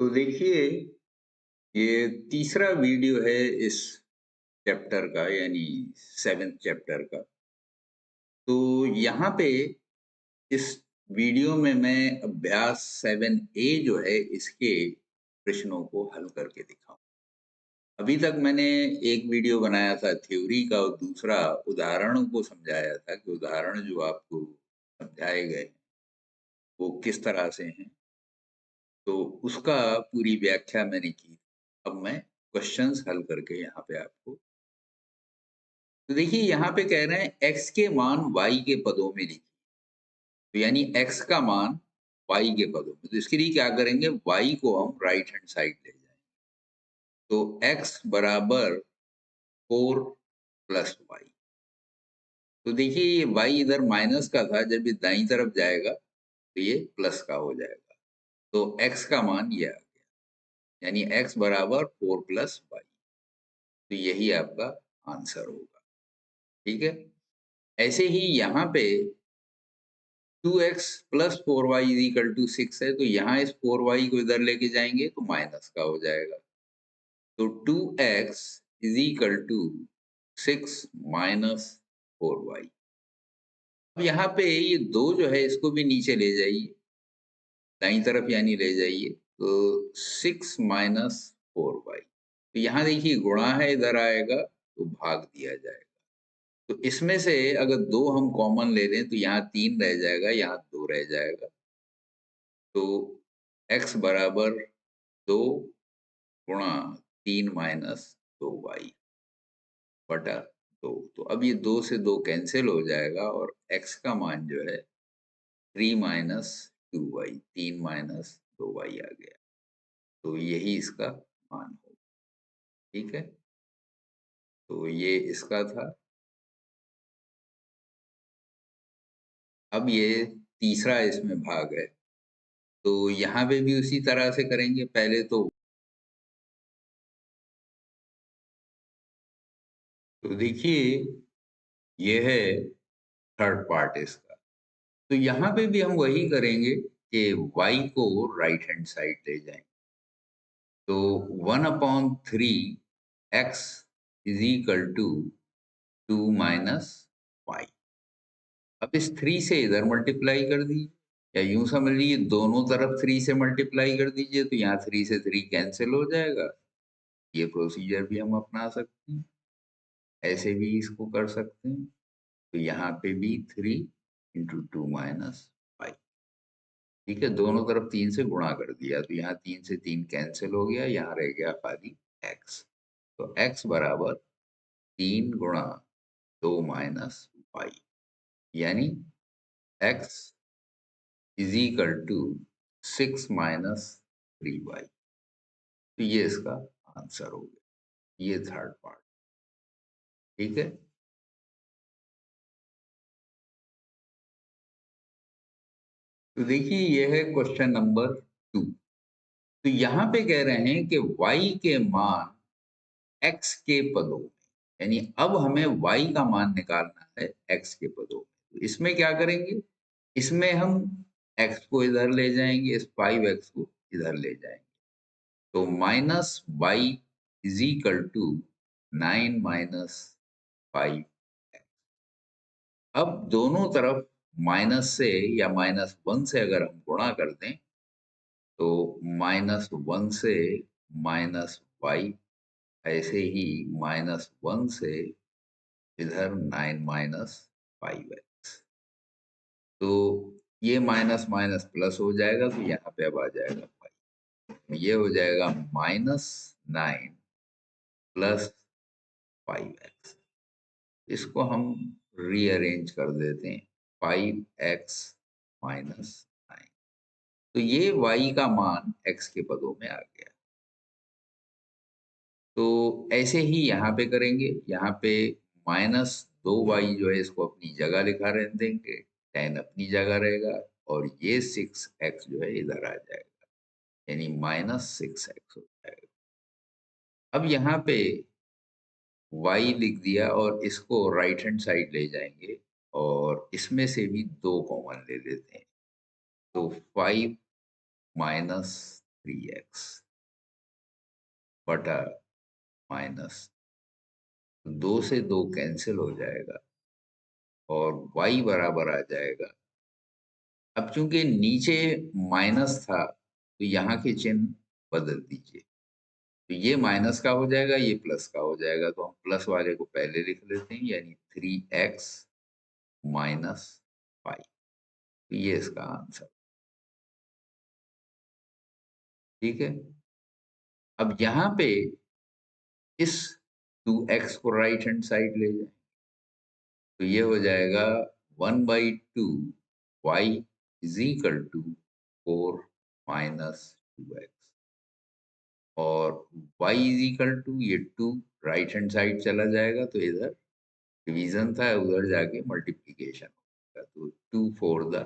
तो देखिए, ये तीसरा वीडियो है इस चैप्टर का यानी 7th चैप्टर का। तो यहाँ पे इस वीडियो में मैं अभ्यास 7A जो है इसके प्रश्नों को हल करके दिखाऊँ। अभी तक मैंने एक वीडियो बनाया था थ्योरी का और दूसरा उदाहरणों को समझाया था कि उदाहरण जो आपको समझाए गए, वो किस तरह से हैं। तो उसका पूरी व्याख्या मैंने की। अब मैं क्वेश्चंस हल करके यहाँ पे आपको तो देखिए यहाँ पे कह रहे हैं x के मान y के पदों में लिखिए। तो यानी x का मान y के पदों में, तो इसके लिए क्या करेंगे, y को हम राइट हैंड साइड ले जाएंगे। तो x बराबर 4 प्लस वाई। तो देखिए ये y इधर माइनस का था, जब ये दाईं तरफ जाएगा तो ये प्लस का हो जाएगा। तो x का मान ये आ गया, यानी x बराबर 4 प्लस वाई। तो यही आपका आंसर होगा। ठीक है। ऐसे ही यहाँ पे 2x plus 4y is equal to 6 है, तो यहाँ इस 4y को इधर लेके जाएंगे तो माइनस का हो जाएगा। तो 2x is equal to 6 minus 4y। अब यहाँ पे ये 2 जो है इसको भी नीचे ले जाइए, दाईं तरफ यानी ले जाइए। तो 6 माइनस 4y, तो यहाँ देखिए गुणा है, इधर आएगा तो भाग दिया जाएगा। तो इसमें से अगर 2 हम कॉमन ले लें तो यहाँ 3 रह जाएगा, यहाँ 2 रह जाएगा। तो x बराबर 2 गुणा 3 माइनस 2y बटा 2। तो अब ये 2 से 2 कैंसिल हो जाएगा और x का मान जो है 3 माइनस 2y, 3 माइनस 2y आ गया। तो यही इसका मान होगा। ठीक है। तो ये इसका था। अब ये तीसरा इसमें भाग है, तो यहाँ पे भी उसी तरह से करेंगे। पहले तो देखिए ये है थर्ड पार्ट इसका। तो यहाँ पे भी हम वही करेंगे कि y को राइट हैंड साइड ले जाएंगे। तो 1/3 x is equal to 2 minus Y. अब इस 3 से इधर मल्टीप्लाई कर दीजिए, या यूं समझ लीजिए दोनों तरफ 3 से मल्टीप्लाई कर दीजिए, तो यहाँ 3 से 3 कैंसिल हो जाएगा। ये प्रोसीजर भी हम अपना सकते हैं, ऐसे भी इसको कर सकते हैं। तो यहाँ पे भी 3 इंटू 2 माइनस वाई। ठीक है, दोनों तरफ 3 से गुणा कर दिया, तो यहाँ 3 से 3 कैंसिल हो गया, यहाँ रह गया खाली x। तो x बराबर 3 गुणा 2 माइनस वाई, यानी x is equal to 6 minus 3y। तो ये इसका आंसर हो गया, ये थर्ड पार्ट। ठीक है। तो देखिए ये है क्वेश्चन नंबर 2। तो यहाँ पे कह रहे हैं कि y के मान x के पदों में, यानी अब हमें y का मान निकालना है x के पदों में। तो इसमें क्या करेंगे, इसमें हम x को इधर ले जाएंगे, इस 5x को इधर ले जाएंगे। तो minus Y is equal to 9 minus 5। अब दोनों तरफ माइनस से या -1 से अगर हम गुणा कर दें, तो -1 से -y, ऐसे ही -1 से इधर 9 माइनस 5x। तो ये माइनस माइनस प्लस हो जाएगा, तो यहाँ पे अब आ जाएगा 5। ये हो जाएगा -9 प्लस 5x। इसको हम रीअरेंज कर देते हैं, 5x माइनस 9। तो ये y का मान x के पदों में आ गया। तो ऐसे ही यहाँ पे करेंगे, यहाँ पे -2y जो है इसको अपनी जगह लिखा रहने देंगे, 10 अपनी जगह रहेगा, और ये 6x जो है इधर आ जाएगा, यानी -6x हो जाएगा। अब यहाँ पे y लिख दिया और इसको राइट हैंड साइड ले जाएंगे, और इसमें से भी 2 कॉमन ले लेते हैं। तो 5 माइनस 3x बटा माइनस 2 से 2 कैंसिल हो जाएगा और y बराबर आ जाएगा। अब चूंकि नीचे माइनस था तो यहाँ के चिन्ह बदल दीजिए, तो ये माइनस का हो जाएगा, ये प्लस का हो जाएगा, तो हम प्लस वाले को पहले लिख लेते हैं, यानी 3x माइनस 5। तो ये इसका आंसर। ठीक है, अब यहाँ पे इस 2x को राइट हैंड साइड ले जाए तो ये हो जाएगा 1/2 y is equal to 4 minus 2x, और y इज इक्वल टू ये 2 राइट हैंड साइड चला जाएगा तो इधर डिवीजन था, उधर जाके मल्टीप्लीकेशन होगा, तो 2 4 द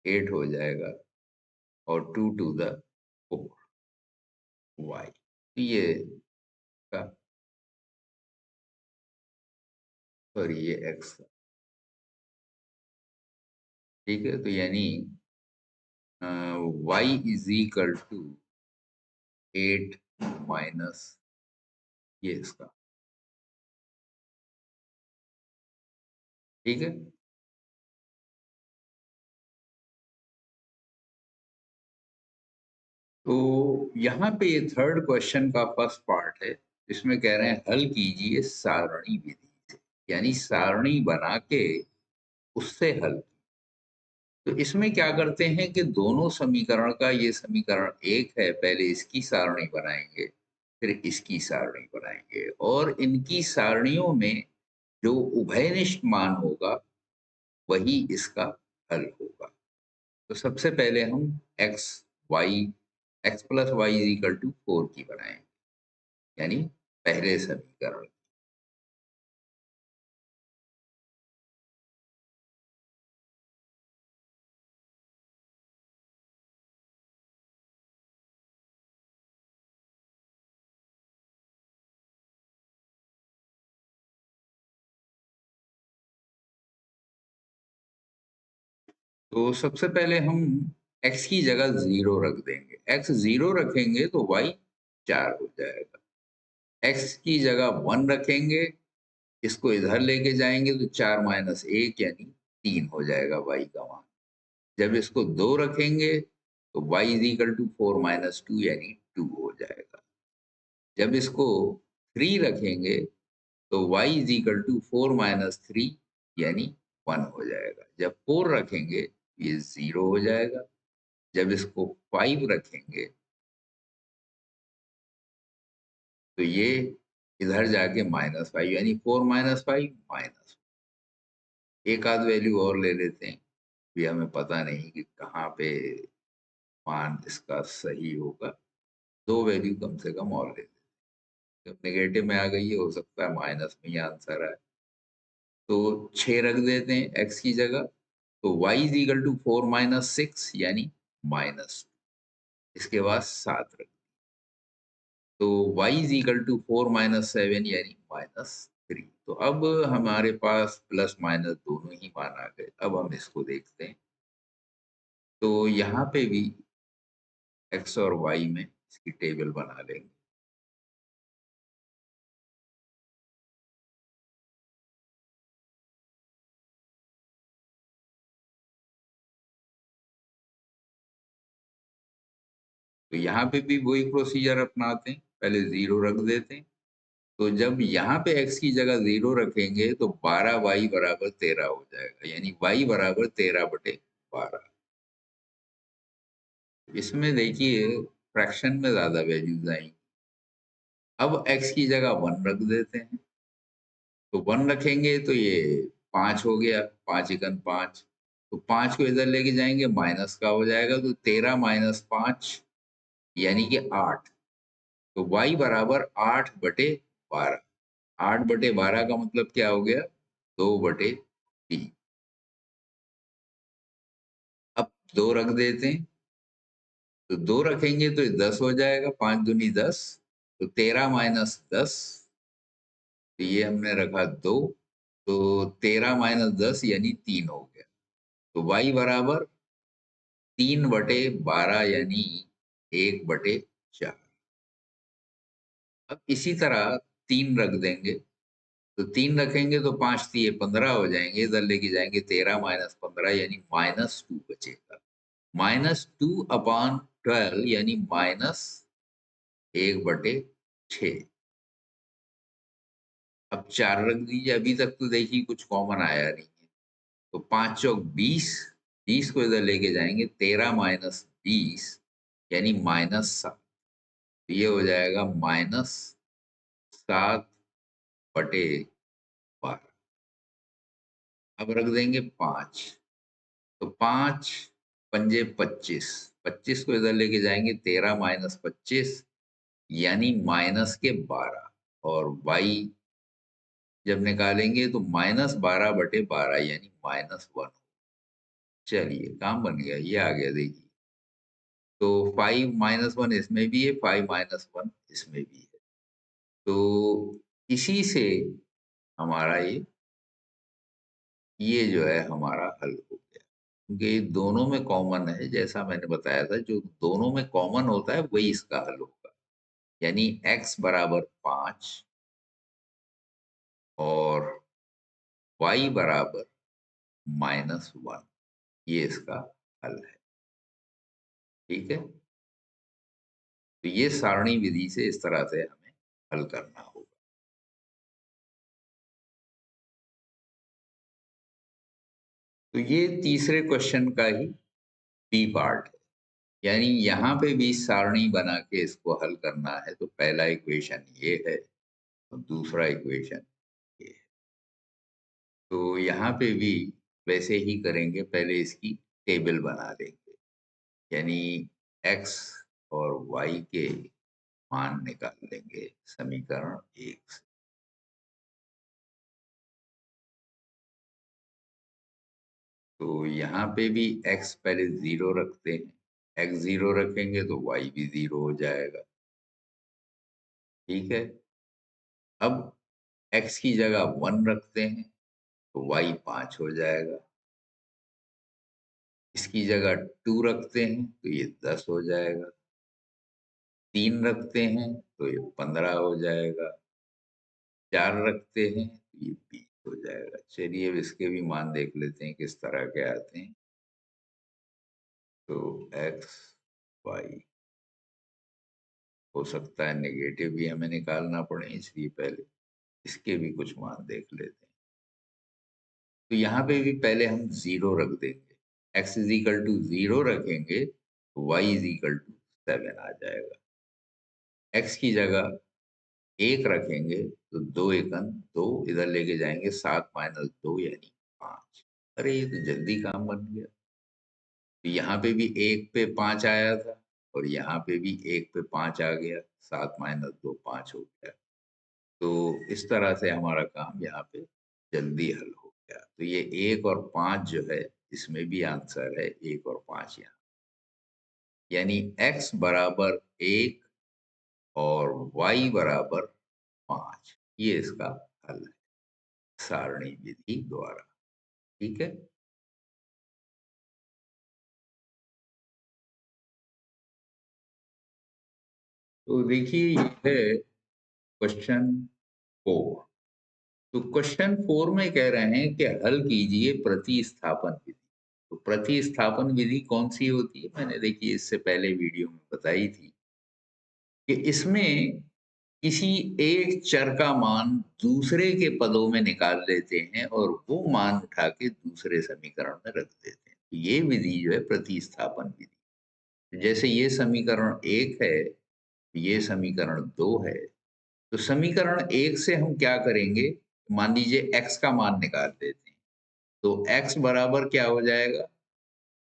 8 हो जाएगा और 2 टू द 4 y। तो ये का सॉरी ये x था। ठीक है, तो यानी y is equal to 8 minus ये इसका। ठीक है, तो यहाँ पे ये थर्ड क्वेश्चन का फर्स्ट पार्ट है, इसमें कह रहे हैं हल कीजिए सारणी विधि से, यानी सारणी बना के उससे हल। तो इसमें क्या करते हैं कि दोनों समीकरण का, ये समीकरण एक है, पहले इसकी सारणी बनाएंगे फिर इसकी सारणी बनाएंगे, और इनकी सारणियों में जो उभयनिष्ठ मान होगा वही इसका हल होगा। तो सबसे पहले हम x plus y is equal to 4 की बनाएंगे, यानी पहले समीकरण। तो सबसे पहले हम x की जगह 0 रख देंगे, x 0 रखेंगे तो y 4 हो जाएगा। x की जगह 1 रखेंगे, इसको इधर लेके जाएंगे तो 4 माइनस 1 यानी 3 हो जाएगा y का मान। जब इसको 2 रखेंगे तो y is equal to 4 minus 2 यानी 2 हो जाएगा। जब इसको 3 रखेंगे तो y is equal to 4 minus 3 यानी 1 हो जाएगा। जब 4 रखेंगे ये 0 हो जाएगा। जब इसको 5 रखेंगे तो ये इधर जाके -5 यानी 4 माइनस 5 माइनस। एक आध वैल्यू और ले लेते हैं, भी हमें पता नहीं कि कहाँ पे मान इसका सही होगा। 2 वैल्यू कम से कम और ले लेते हैं। जब नेगेटिव में आ गई है, हो सकता है माइनस में ही आंसर आए, तो 6 रख देते हैं x की जगह। तो y is equal to 4 minus 6 यानी माइनस। इसके बाद 7 रख, तो y is equal to 4 minus 7 यानी -3। तो अब हमारे पास प्लस माइनस दोनों ही मान आ गए। अब हम इसको देखते हैं, तो यहाँ पे भी x और y में इसकी टेबल बना लेंगे। तो यहाँ पे भी वही प्रोसीजर अपनाते हैं, पहले 0 रख देते हैं। तो जब यहाँ पे x की जगह 0 रखेंगे तो 12y बराबर 13 हो जाएगा, यानी y बराबर 13/12। इसमें देखिए फ्रैक्शन में ज्यादा वैल्यूज आएंगी। अब x की जगह 1 रख देते हैं, तो 1 रखेंगे तो ये 5 हो गया, 5 एकन 5। तो 5 को इधर लेके जाएंगे माइनस का हो जाएगा, तो 13 माइनस 5 यानी कि 8। तो y बराबर 8/12। 8/12 का मतलब क्या हो गया, 2/3। अब 2 रख देते हैं, तो 2 रखेंगे तो 10 हो जाएगा, 5 दूनी 10। तो 13 माइनस 10, तो ये हमने रखा 2। तो 13 माइनस 10 यानी 3 हो गया। तो y बराबर 3/12 यानी 1/4। अब इसी तरह 3 रख देंगे, तो 3 रखेंगे तो 5 तिये 15 हो जाएंगे, इधर लेके जाएंगे 13 माइनस 15 यानी -2 बचेगा। -2/12 यानी -1/6। अब 4 रख दीजिए, अभी तक तो देखिए कुछ कॉमन आया नहीं है। तो 5 चौक 20, 20 को इधर लेके जाएंगे 13 माइनस 20 यानी -7। ये हो जाएगा -7/12। अब रख देंगे 5, तो 5 पंजे 25, 25 को इधर लेके जाएंगे 13 माइनस 25 यानी -12। और y जब निकालेंगे तो -12/12 यानी -1। चलिए काम बन गया, ये आ गया देखिए। तो 5 -1 इसमें भी है, 5 -1 इसमें भी है। तो इसी से हमारा ये जो है हमारा हल हो गया, क्योंकि दोनों में कॉमन है, जैसा मैंने बताया था, जो दोनों में कॉमन होता है वही इसका हल होगा। यानी x बराबर 5 और y बराबर -1, ये इसका हल है। ठीक है, तो ये सारणी विधि से इस तरह से हमें हल करना होगा। तो ये तीसरे क्वेश्चन का ही बी पार्ट है, यानी यहाँ पे भी सारणी बना के इसको हल करना है। तो पहला इक्वेशन ये है और दूसरा इक्वेशन ये है। तो यहाँ पे भी वैसे ही करेंगे, पहले इसकी टेबल बना देंगे, यानी x और y के मान निकाल लेंगे समीकरण 1 से। तो यहाँ पे भी x पहले 0 रखते हैं, x 0 रखेंगे तो y भी 0 हो जाएगा। ठीक है, अब x की जगह 1 रखते हैं तो y 5 हो जाएगा। इसकी जगह 2 रखते हैं तो ये 10 हो जाएगा। 3 रखते हैं तो ये 15 हो जाएगा। 4 रखते हैं तो ये 20 हो जाएगा। चलिए अब इसके भी मान देख लेते हैं किस तरह के आते हैं। तो x y हो सकता है नेगेटिव भी हमें निकालना पड़े, इसलिए पहले इसके भी कुछ मान देख लेते हैं। तो यहाँ पे भी पहले हम 0 रख देंगे, x इज इक्वल टू 0 रखेंगे तो y इज इक्वल टू 7 आ जाएगा। x की जगह 1 रखेंगे तो 2 एकन 2, इधर लेके जाएंगे 7 माइनस 2 यानी 5। अरे ये तो जल्दी काम बन गया। तो यहाँ पे भी 1 पे 5 आया था और यहाँ पे भी 1 पे 5 आ गया, 7 माइनस 2 5 हो गया। तो इस तरह से हमारा काम यहाँ पे जल्दी हल हो गया। तो ये 1 और 5 जो है इसमें भी आंसर है 1 और 5 यहाँ, यानी x बराबर 1 और y बराबर 5, ये इसका हल है सारणी विधि द्वारा। ठीक है, तो देखिए ये है क्वेश्चन 4। तो क्वेश्चन 4 में कह रहे हैं कि हल कीजिए प्रतिस्थापन विधि। तो प्रतिस्थापन विधि कौन सी होती है, मैंने देखिए इससे पहले वीडियो में बताई थी कि इसमें किसी एक चर का मान दूसरे के पदों में निकाल लेते हैं और वो मान उठा के दूसरे समीकरण में रख देते हैं। तो ये विधि जो है प्रतिस्थापन विधि। जैसे ये समीकरण 1 है, ये समीकरण 2 है। तो समीकरण 1 से हम क्या करेंगे, मान लीजिए x का मान निकाल लेते हैं। तो x बराबर क्या हो जाएगा,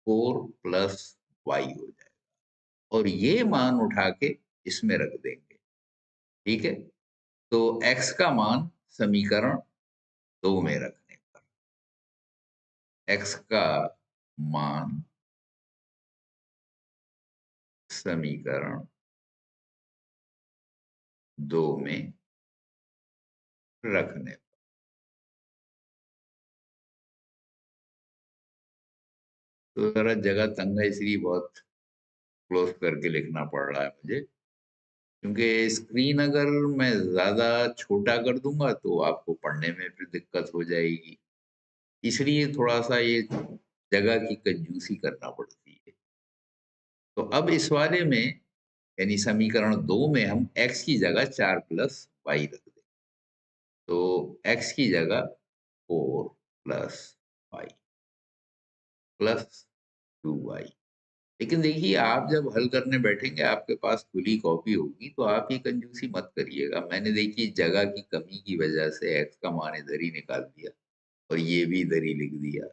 4 प्लस y हो जाएगा और ये मान उठा के इसमें रख देंगे। ठीक है, तो x का मान समीकरण 2 में रखने पर x का मान समीकरण 2 में रखने पर, तो जरा जगह तंग है इसलिए बहुत क्लोज करके लिखना पड़ रहा है मुझे, क्योंकि स्क्रीन अगर मैं ज़्यादा छोटा कर दूंगा तो आपको पढ़ने में फिर दिक्कत हो जाएगी। इसलिए थोड़ा-सा ये जगह की कंजूसी करना पड़ती है। तो अब इस वाले में यानी समीकरण 2 में हम x की जगह 4 प्लस y रख दें। तो x की जगह 4 प्लस y प्लस 2y। लेकिन देखिए, आप जब हल करने बैठेंगे, आपके पास खुली कॉपी होगी, तो आप ये कंजूसी मत करिएगा। मैंने देखिए जगह की कमी की वजह से x का मान इधर ही निकाल दिया और ये भी इधर ही लिख दिया।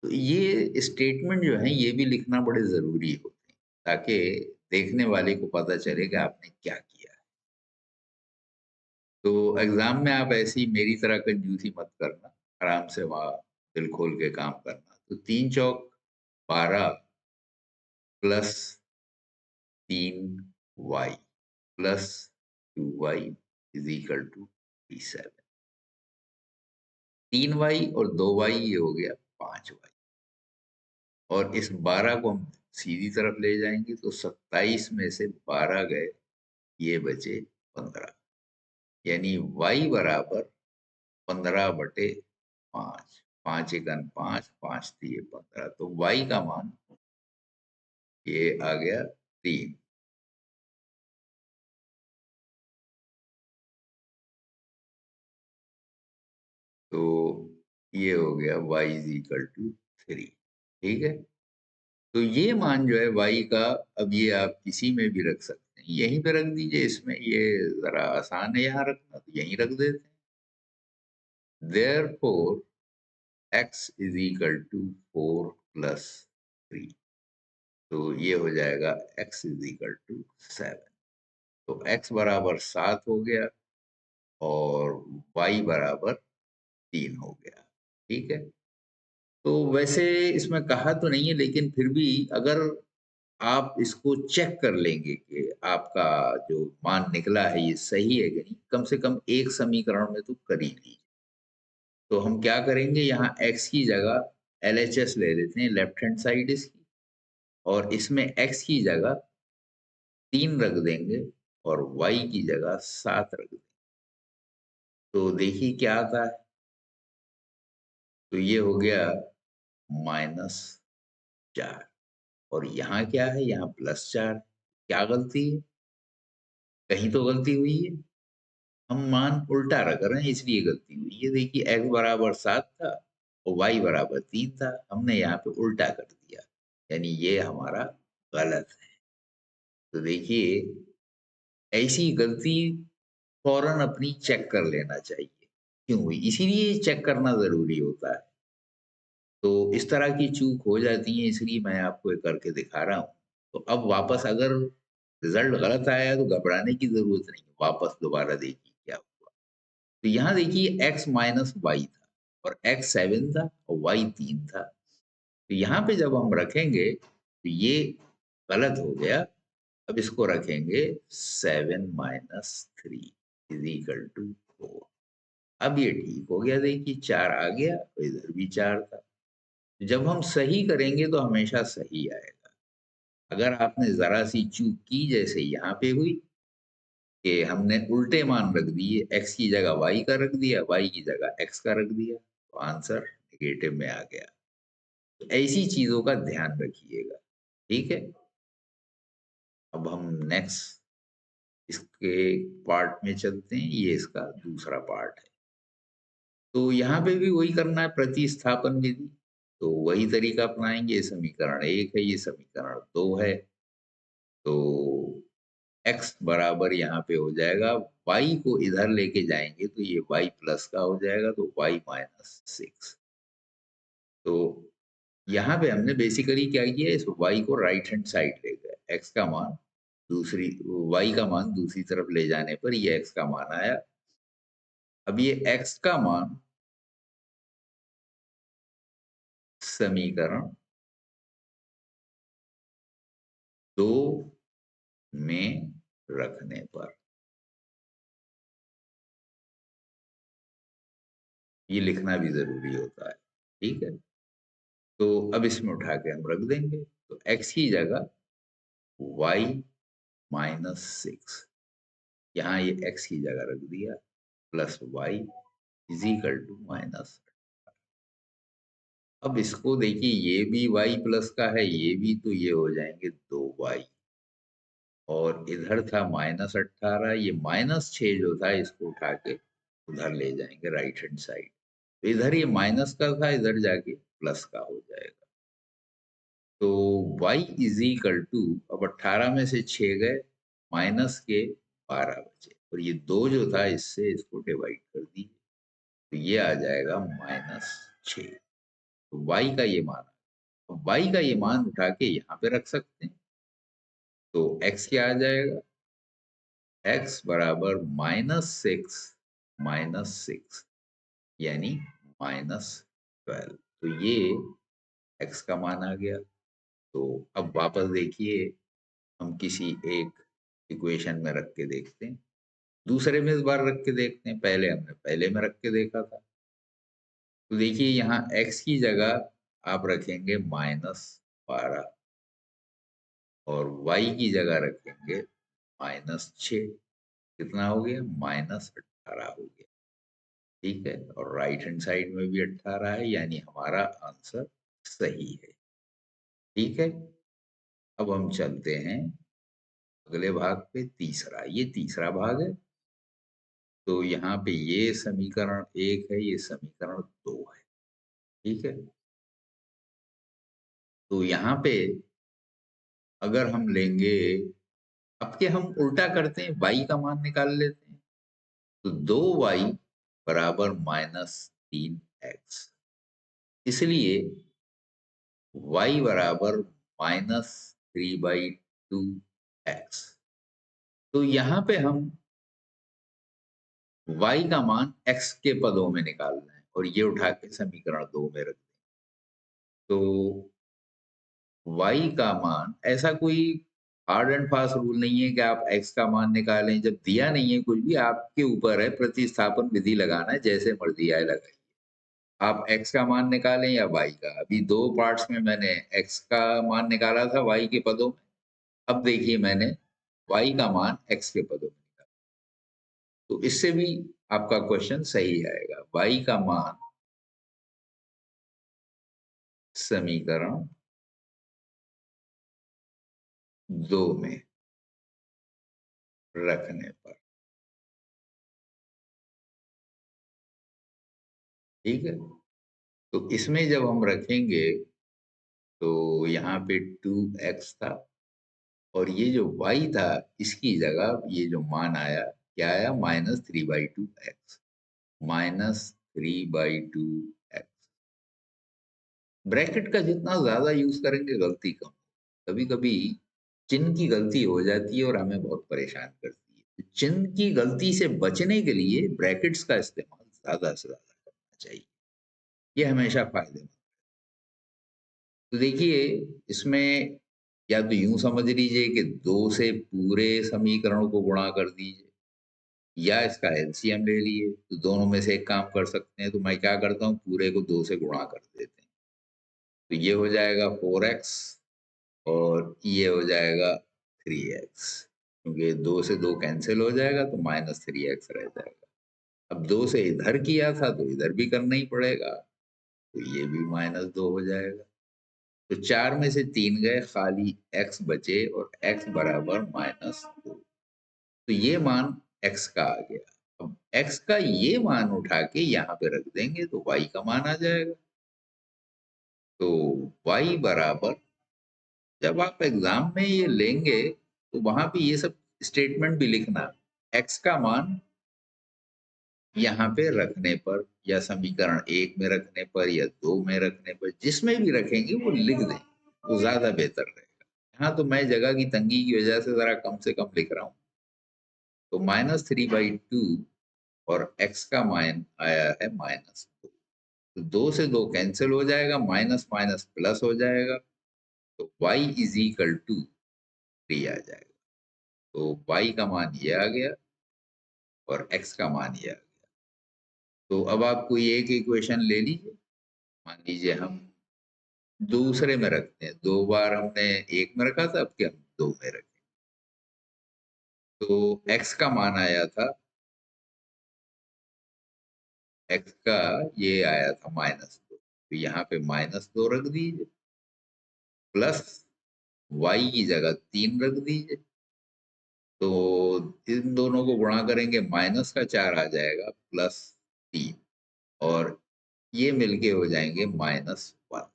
तो ये स्टेटमेंट जो है ये भी लिखना बड़े ज़रूरी होते हैं, ताकि देखने वाले को पता चले कि आपने क्या किया है। तो एग्ज़ाम में आप ऐसी मेरी तरह कंजूसी मत करना, आराम से वहाँ दिल खोल के काम करना। तो 3 चौक 12 plus 3y plus 2y is equal to 37। 3y और 2y ये हो गया 5y, और इस 12 को हम सीधी तरफ ले जाएँगे तो 27 में से 12 गए, ये बचे 15, यानी y बराबर 15/5, 5 एकन 5, 5 तिये 15, तो y का मान ये आ गया 3। तो ये हो गया y इज़ इक्वल टू 3, ठीक है? तो ये मान जो है y का, अब ये आप किसी में भी रख सकते हैं, यहीं पे रख दीजिए, इसमें ये ज़रा आसान है यहाँ रखना, तो यहीं रख देते हैं। Therefore x is equal to 4 plus 3, तो ये हो जाएगा x इज़ इक्वल टू 7। तो x बराबर 7 हो गया और y बराबर 3 हो गया, ठीक है? तो वैसे इसमें कहा तो नहीं है, लेकिन फिर भी अगर आप इसको चेक कर लेंगे कि आपका जो मान निकला है ये सही है कि नहीं, कम से कम एक समीकरण में तो कर ही लीजिए। तो हम क्या करेंगे, यहाँ x की जगह LHS ले लेते हैं, लेफ्ट हैंड साइड इसकी, और इसमें x की जगह 3 रख देंगे और y की जगह 7 रख देंगे। तो देखिए क्या आता है, तो ये हो गया -4, और यहाँ क्या है, यहाँ +4। क्या गलती है? कहीं तो गलती हुई है। हम मान उल्टा रख रहे हैं, इसलिए गलती हुई है। देखिए x बराबर 7 था और y बराबर 3 था। हमने यहाँ पे उल्टा कर दिया, यानी ये हमारा गलत है। तो देखिए, ऐसी गलती फ़ौरन अपनी चेक कर लेना चाहिए, क्यों हुई? इसीलिए चेक करना ज़रूरी होता है। तो इस तरह की चूक हो जाती है, इसलिए मैं आपको ये करके दिखा रहा हूँ। तो अब वापस अगर रिज़ल्ट गलत आया है तो घबराने की ज़रूरत नहीं है, वापस दोबारा देखिए क्या हुआ। तो यहाँ देखिए x माइनस y था और x 7 था और y 3 था। तो यहाँ पे जब हम रखेंगे तो ये गलत हो गया। अब इसको रखेंगे 7 माइनस 3 इज़ इक्वल टू 4। अब ये ठीक हो गया, देखिए 4 आ गया और इधर भी 4 था। जब हम सही करेंगे तो हमेशा सही आएगा। अगर आपने ज़रा-सी चूक की, जैसे यहाँ पे हुई कि हमने उल्टे मान रख दिए, x की जगह y का रख दिया, y की जगह x का रख दिया, तो आंसर नेगेटिव में आ गया। तो ऐसी चीज़ों का ध्यान रखिएगा, ठीक है? अब हम नेक्स्ट इसके पार्ट में चलते हैं, ये इसका दूसरा पार्ट है। तो यहाँ पे भी वही करना है, प्रतिस्थापन विधि। तो वही तरीका अपनाएँगे, ये समीकरण 1 है, ये समीकरण 2 है। तो x बराबर यहाँ पे हो जाएगा, y को इधर लेके जाएँगे तो ये y प्लस का हो जाएगा, तो y माइनस 6। तो यहाँ पे हमने बेसिकली क्या किया, इस y को राइट हैंड साइड ले गए। x का मान दूसरी y का मान दूसरी तरफ ले जाने पर ये x का मान आया। अब ये x का मान समीकरण 2 में रखने पर ये लिखना भी ज़रूरी होता है, ठीक है? तो अब इसमें उठा के हम रख देंगे। तो x की जगह y -6, यहाँ ये x की जगह रख दिया, plus y is equal to minus. अब इसको देखिए, ये भी y प्लस का है, ये भी, तो ये हो जाएंगे 2y, और इधर था -18, ये -6 जो था इसको उठा के उधर ले जाएंगे राइट हैंड साइड, तो इधर ये माइनस का था, इधर जाके प्लस का हो जाएगा। तो y इज इक्वल टू, अब 18 में से 6 गए, माइनस के 12 बचे, और ये 2 जो था इससे इसको डिवाइड कर दिए, तो ये आ जाएगा -6। तो y का ये मान, अब y का ये मान उठा के यहाँ पे रख सकते हैं, तो x क्या आ जाएगा, x बराबर -6 यानी -12, तो ये x का मान आ गया। तो अब वापस देखिए, हम किसी एक इक्वेशन में रख के देखते हैं, दूसरे में इस बार रख के देखते हैं, पहले हमने पहले में रख के देखा था। तो देखिए यहाँ x की जगह आप रखेंगे -12 और y की जगह रखेंगे -6, कितना हो गया, -18 हो गया, ठीक है, और राइट हैंड साइड में भी 18 है, यानी हमारा आंसर सही है। ठीक है, अब हम चलते हैं अगले भाग पे, तीसरा, ये तीसरा भाग है। तो यहाँ पे ये समीकरण 1 है, ये समीकरण 2 है, ठीक है। तो यहाँ पे अगर हम लेंगे, अब के हम उल्टा करते हैं, y का मान निकाल लेते हैं, तो 2y बराबर -3x, इसलिए y बराबर -3/2x। तो यहाँ पे हम y का मान x के पदों में निकालना है, और ये उठा के समीकरण 2 में रख दें। तो y का मान, ऐसा कोई हार्ड एंड फास्ट रूल नहीं है कि आप x का मान निकालें, जब दिया नहीं है कुछ भी, आपके ऊपर है, प्रतिस्थापन विधि लगाना है, जैसे मर्जी आए लगाइए। आप x का मान निकालें या y का, अभी 2 पार्ट्स में मैंने x का मान निकाला था y के पदों में, अब देखिए मैंने y का मान x के पदों में निकाला, तो इससे भी आपका क्वेश्चन सही आएगा। y का मान समीकरण 2 में रखने पर, ठीक है। तो इसमें जब हम रखेंगे, तो यहाँ पे 2x था, और ये जो y था, इसकी जगह ये जो मान आया, क्या आया, -3/2x, -3/2x। ब्रैकेट का जितना ज्यादा यूज करेंगे गलती कम, कभी कभी चिन्ह की गलती हो जाती है और हमें बहुत परेशान करती है। तो चिन्ह की गलती से बचने के लिए ब्रैकेट्स का इस्तेमाल ज्यादा से ज्यादा करना चाहिए, ये हमेशा फायदेमंद। तो देखिए, इसमें या तो यूं समझ लीजिए कि 2 से पूरे समीकरणों को गुणा कर दीजिए, या इसका एलसीएम ले लिए, तो दोनों में से एक काम कर सकते हैं। तो मैं क्या करता हूँ, पूरे को 2 से गुणा कर देते हैं, तो ये हो जाएगा 4x, और ये हो जाएगा 3x, क्योंकि 2 से 2 कैंसिल हो जाएगा, तो -3x रह जाएगा। अब 2 से इधर किया था तो इधर भी करना ही पड़ेगा, तो ये भी -2 हो जाएगा। तो 4 में से 3 गए, खाली x बचे, और x बराबर -2, तो ये मान x का आ गया। अब x का ये मान उठा के यहाँ पे रख देंगे, तो y का मान आ जाएगा। तो y बराबर, जब आप एग्जाम में ये लेंगे तो वहां पे ये सब स्टेटमेंट भी लिखना, x का मान यहाँ पे रखने पर, या समीकरण 1 में रखने पर, या 2 में रखने पर, जिसमें भी रखेंगे वो लिख दें, वो ज्यादा बेहतर रहेगा। यहाँ तो मैं जगह की तंगी की वजह से कम से कम लिख रहा हूँ। तो -3/2, और x का मान आया है -2, तो 2 से 2 कैंसिल हो जाएगा, माइनस माइनस प्लस हो जाएगा, तो y इज इक्वल टू 3 आ जाएगा। तो y का मान ये आ गया, और x का मान ये आ गया। तो अब आप कोई एक इक्वेशन ले लीजिए, मान लीजिए हम दूसरे में रखते हैं, 2 बार हमने एक में रखा था, अब क्या 2 में रखें। तो x का मान आया था, x का ये आया था -2, तो यहाँ पे -2 रख दीजिए, प्लस y की जगह 3 रख दीजिए। तो इन दोनों को गुणा करेंगे, माइनस का 4 आ जाएगा, प्लस 3, और ये मिलके हो जाएंगे -1।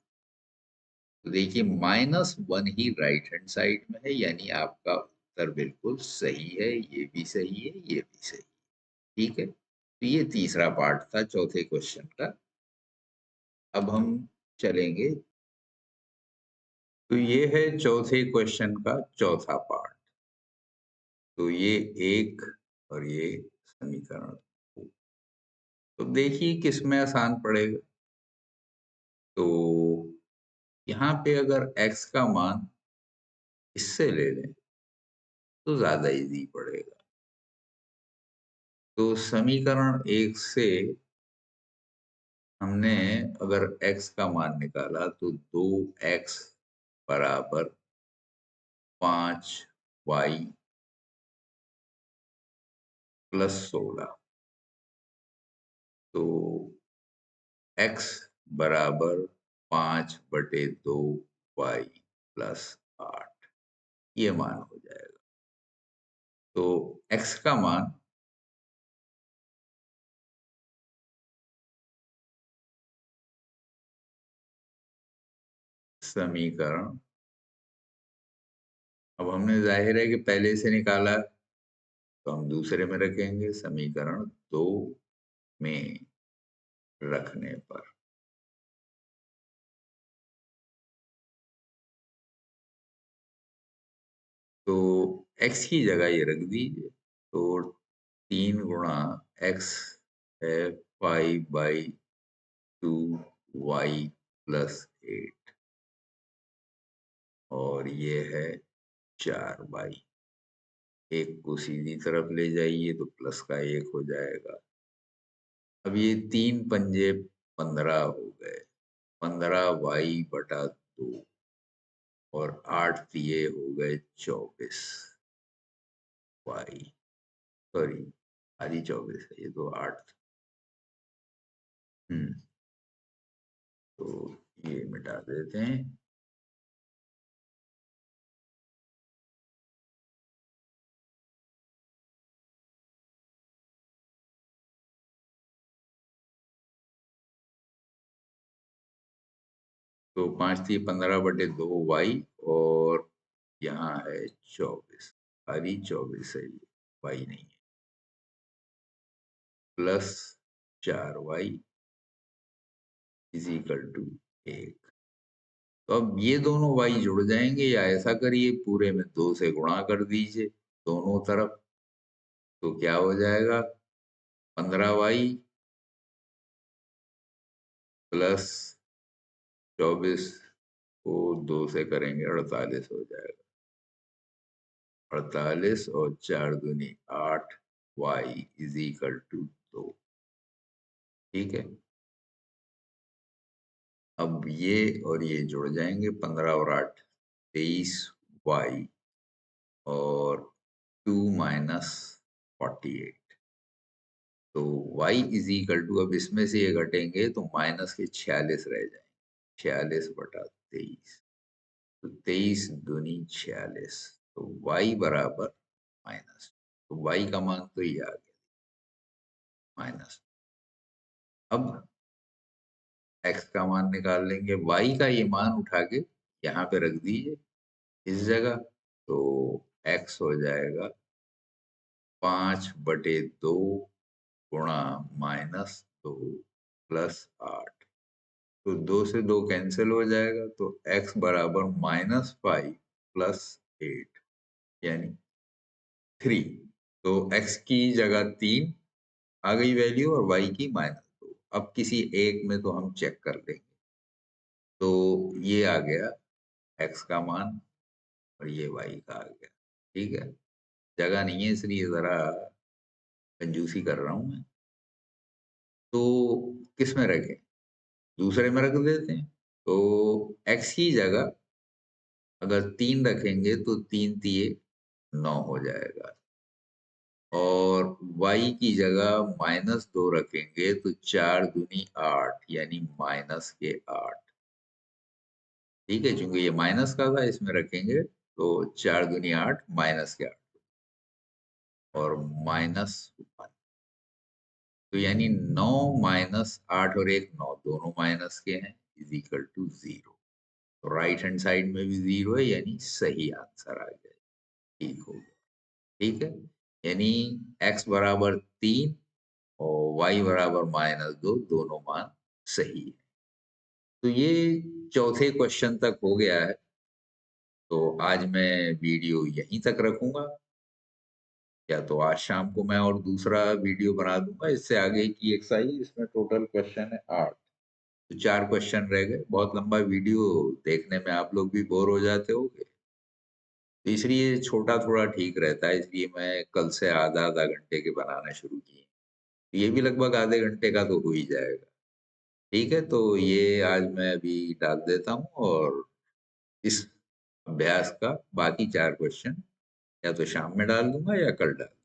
तो देखिए -1 ही राइट हैंड साइड में है, यानी आपका उत्तर बिल्कुल सही है, ये भी सही है, ये भी सही है। ठीक है, तो ये तीसरा पार्ट था चौथे क्वेश्चन का। अब हम चलेंगे, तो ये है चौथे क्वेश्चन का चौथा पार्ट। तो ये एक और ये समीकरण 2। तो देखिए किसमें आसान पड़ेगा। तो यहाँ पे अगर x का मान इससे ले लें तो ज्यादा इजी पड़ेगा। तो समीकरण 1 से हमने अगर x का मान निकाला तो 2x बराबर 5y प्लस 16। तो x बराबर 5/2 y प्लस 8, ये मान हो जाएगा। तो x का मान समीकरण, अब हमने जाहिर है कि पहले से निकाला, तो हम दूसरे में रखेंगे, समीकरण 2 में रखने पर। तो x की जगह ये रख दीजिए, तो 3 गुणा x है 5/2y प्लस 8, और ये है 4y। एक को सीधी तरफ ले जाइए तो प्लस का 1 हो जाएगा। अब ये 3 पंजे 15 हो गए, 15y/2, और 8 दिए हो गए 24y, सॉरी आधी 24 है, ये तो 8। तो ये मिटा देते हैं। तो 5 थी 15/2y, और यहाँ है 24, आधी 24 है, ये y नहीं है, plus 4y is equal to 1। तो अब ये दोनों y जुड़ जाएंगे, या ऐसा करिए पूरे में 2 से गुणा कर दीजिए दोनों तरफ। तो क्या हो जाएगा, 15y प्लस 24 को 2 से करेंगे 48 हो जाएगा। 48 और 4 दूनी 8, y इज इक्वल टू 2। ठीक है, अब ये और ये जुड़ जाएंगे, 15 और 8 23y, और 2 माइनस 48। तो y इज इक्वल टू, अब इसमें से ये घटेंगे तो माइनस के 46 रह जाएंगे, 46/23। तो 23 दूनी 46, तो y बराबर माइनस, तो y का मान तो ये आ गया माइनस। अब x का मान निकाल लेंगे, y का ये मान उठा के यहाँ पे रख दीजिए इस जगह। तो x हो जाएगा 5/2 गुणा -2 प्लस 8। तो 2 से 2 कैंसिल हो जाएगा, तो x बराबर -5 प्लस 8, यानी 3। तो x की जगह 3 आ गई वैल्यू, और y की -2। अब किसी एक में तो हम चेक कर लेंगे। तो ये आ गया x का मान, और ये y का आ गया। ठीक है, जगह नहीं है इसलिए जरा कंजूसी कर रहा हूं मैं। तो किस में रखें, दूसरे में रख देते हैं। तो x की जगह अगर 3 रखेंगे तो 3 तिये 9 हो जाएगा और y की जगह -2 रखेंगे तो 4 दूनी 8 यानी -8। ठीक है, चूंकि ये माइनस का था इसमें रखेंगे तो 4 दूनी 8 -8 और -1 तो यानी 9 -8 और 1 9 दोनों माइनस के हैं इज इक्वल टू 0। तो राइट हैंड साइड में भी 0 है यानी सही आंसर आ गया। ठीक हो गया। ठीक है, यानी x बराबर 3 और y बराबर -2 दोनों मान सही है। तो ये चौथे क्वेश्चन तक हो गया है। तो आज मैं वीडियो यहीं तक रखूंगा, या तो आज शाम को मैं और दूसरा वीडियो बना दूंगा इससे आगे की एक्सरसाइज। इसमें टोटल क्वेश्चन है 8, तो 4 क्वेश्चन रह गए। बहुत लंबा वीडियो देखने में आप लोग भी बोर हो जाते होंगे, तो इसलिए छोटा थोड़ा ठीक रहता है, इसलिए मैं कल से आधा आधा घंटे के बनाना शुरू किए। ये भी लगभग आधे घंटे का तो हो ही जाएगा। ठीक है, तो ये आज मैं अभी डाल देता हूँ और इस अभ्यास का बाकी 4 क्वेश्चन या तो शाम में डाल दूंगा या कल डाल दूंगा।